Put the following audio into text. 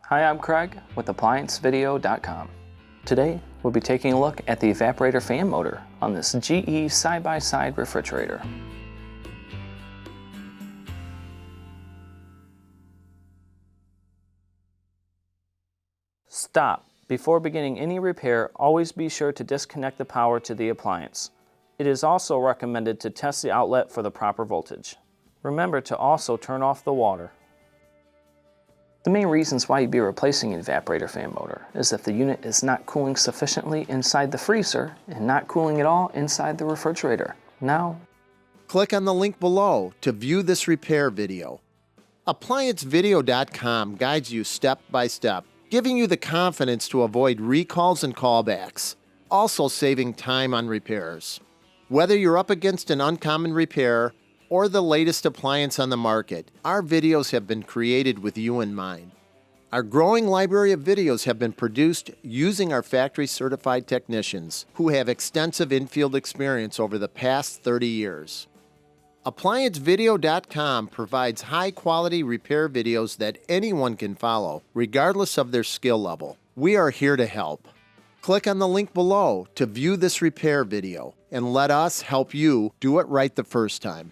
Hi, I'm Craig with ApplianceVideo.com. Today, we'll be taking a look at the Evaporator fan motor on this GE side-by-side refrigerator. Stop. Before beginning any repair, always be sure to disconnect the power to the appliance. It is also recommended to test the outlet for the proper voltage. Remember to also turn off the water. The main reasons why you'd be replacing an evaporator fan motor is if the unit is not cooling sufficiently inside the freezer and not cooling at all inside the refrigerator. Now, click on the link below to view this repair video. ApplianceVideo.com guides you step by step, giving you the confidence to avoid recalls and callbacks, also saving time on repairs. Whether you're up against an uncommon repair or the latest appliance on the market, our videos have been created with you in mind. Our growing library of videos have been produced using our factory-certified technicians who have extensive infield experience over the past 30 years. ApplianceVideo.com provides high-quality repair videos that anyone can follow, regardless of their skill level. We are here to help. Click on the link below to view this repair video and let us help you do it right the first time.